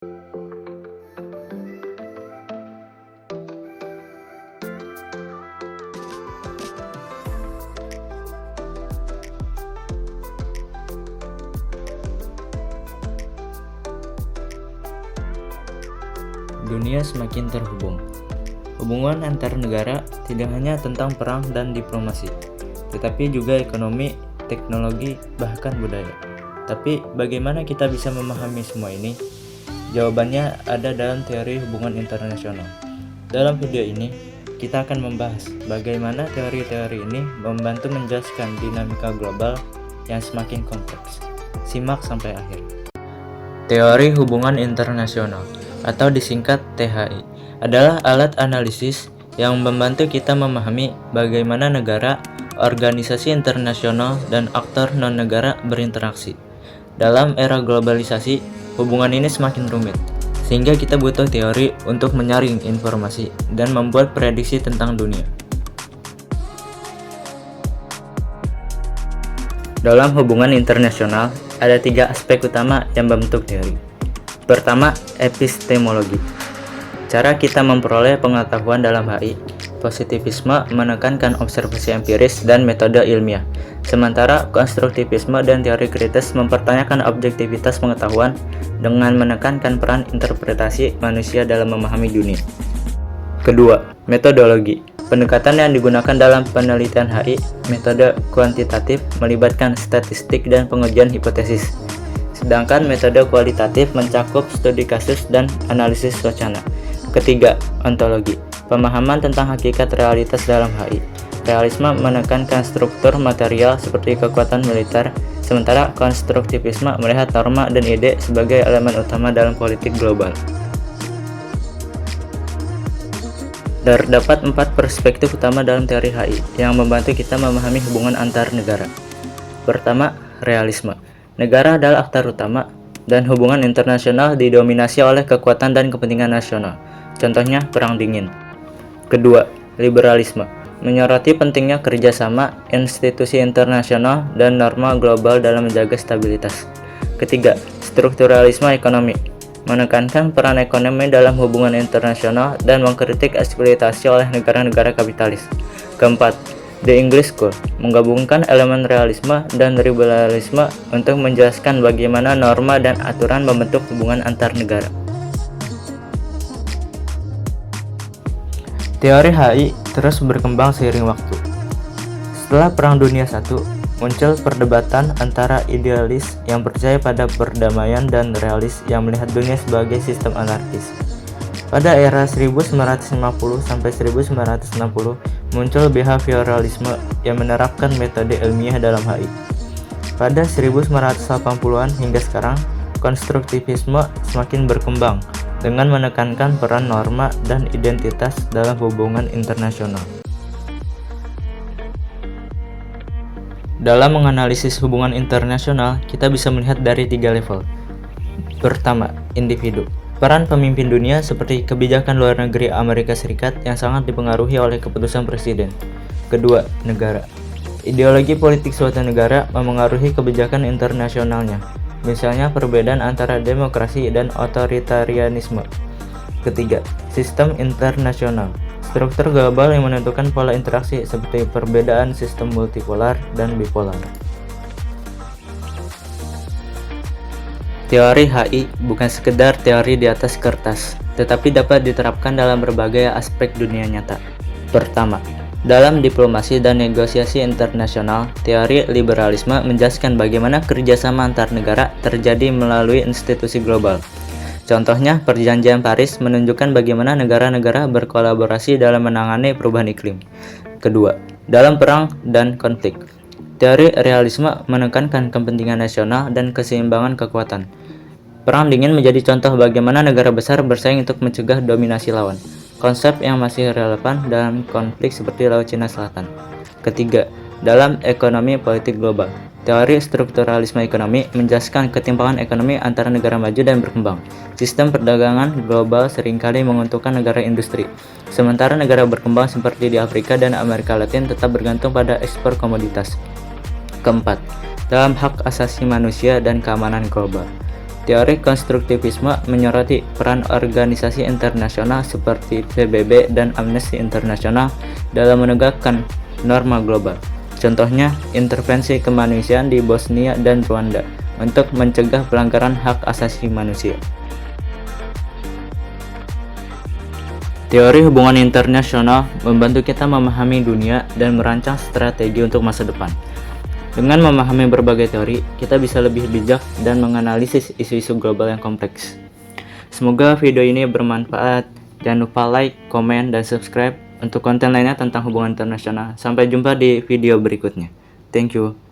Dunia semakin terhubung. Hubungan antar negara tidak hanya tentang perang dan diplomasi, tetapi juga ekonomi, teknologi, bahkan budaya. Tapi bagaimana kita bisa memahami semua ini? Jawabannya ada dalam teori hubungan internasional. Dalam video ini, kita akan membahas bagaimana teori-teori ini membantu menjelaskan dinamika global yang semakin kompleks. Simak sampai akhir. Teori hubungan internasional atau disingkat THI adalah alat analisis yang membantu kita memahami bagaimana negara, organisasi internasional, dan aktor non-negara berinteraksi. Dalam era globalisasi, hubungan ini semakin rumit, sehingga kita butuh teori untuk menyaring informasi dan membuat prediksi tentang dunia. Dalam hubungan internasional, ada 3 aspek utama yang membentuk teori. Pertama, epistemologi. Cara kita memperoleh pengetahuan dalam HI. Positivisme menekankan observasi empiris dan metode ilmiah, sementara konstruktivisme dan teori kritis mempertanyakan objektivitas pengetahuan dengan menekankan peran interpretasi manusia dalam memahami dunia. Kedua, metodologi. Pendekatan yang digunakan dalam penelitian HI, metode kuantitatif melibatkan statistik dan pengujian hipotesis. Sedangkan metode kualitatif mencakup studi kasus dan analisis wacana. Ketiga, ontologi. Pemahaman tentang hakikat realitas dalam HI. Realisme menekankan struktur material seperti kekuatan militer, sementara konstruktivisme melihat norma dan ide sebagai elemen utama dalam politik global. Terdapat 4 perspektif utama dalam teori HI yang membantu kita memahami hubungan antar negara. Pertama, realisme. Negara adalah aktor utama, dan hubungan internasional didominasi oleh kekuatan dan kepentingan nasional. Contohnya, Perang Dingin. Kedua, liberalisme. Menyoroti pentingnya kerjasama, institusi internasional, dan norma global dalam menjaga stabilitas. Ketiga, strukturalisme ekonomi. Menekankan peran ekonomi dalam hubungan internasional dan mengkritik eksploitasi oleh negara-negara kapitalis. Keempat, The English School menggabungkan elemen realisme dan liberalisme untuk menjelaskan bagaimana norma dan aturan membentuk hubungan antar negara. Teori HI terus berkembang seiring waktu. Setelah Perang Dunia I, muncul perdebatan antara idealis yang percaya pada perdamaian dan realis yang melihat dunia sebagai sistem anarkis. Pada era 1950 sampai 1960, muncul behavioralisme yang menerapkan metode ilmiah dalam HI. Pada 1980-an hingga sekarang, konstruktivisme semakin berkembang dengan menekankan peran norma dan identitas dalam hubungan internasional. Dalam menganalisis hubungan internasional, kita bisa melihat dari 3 level. Pertama, individu. Peran pemimpin dunia seperti kebijakan luar negeri Amerika Serikat yang sangat dipengaruhi oleh keputusan presiden. Kedua, negara. Ideologi politik suatu negara memengaruhi kebijakan internasionalnya, misalnya perbedaan antara demokrasi dan otoritarianisme. Ketiga, sistem internasional. Struktur global yang menentukan pola interaksi seperti perbedaan sistem multipolar dan bipolar. Teori HI bukan sekedar teori di atas kertas, tetapi dapat diterapkan dalam berbagai aspek dunia nyata. Pertama, dalam diplomasi dan negosiasi internasional, teori liberalisme menjelaskan bagaimana kerjasama antar negara terjadi melalui institusi global. Contohnya, Perjanjian Paris menunjukkan bagaimana negara-negara berkolaborasi dalam menangani perubahan iklim. Kedua, dalam perang dan konflik. Teori realisme menekankan kepentingan nasional dan keseimbangan kekuatan. Perang Dingin menjadi contoh bagaimana negara besar bersaing untuk mencegah dominasi lawan, konsep yang masih relevan dalam konflik seperti Laut Cina Selatan. Ketiga, dalam ekonomi politik global. Teori strukturalisme ekonomi menjelaskan ketimpangan ekonomi antara negara maju dan berkembang. Sistem perdagangan global seringkali menguntungkan negara industri, sementara negara berkembang seperti di Afrika dan Amerika Latin tetap bergantung pada ekspor komoditas. Keempat, dalam hak asasi manusia dan keamanan global. Teori konstruktivisme menyoroti peran organisasi internasional seperti PBB dan Amnesty International dalam menegakkan norma global. Contohnya, intervensi kemanusiaan di Bosnia dan Rwanda untuk mencegah pelanggaran hak asasi manusia. Teori hubungan internasional membantu kita memahami dunia dan merancang strategi untuk masa depan. Dengan memahami berbagai teori, kita bisa lebih bijak dan menganalisis isu-isu global yang kompleks. Semoga video ini bermanfaat. Jangan lupa like, komen, dan subscribe untuk konten lainnya tentang hubungan internasional. Sampai jumpa di video berikutnya. Thank you.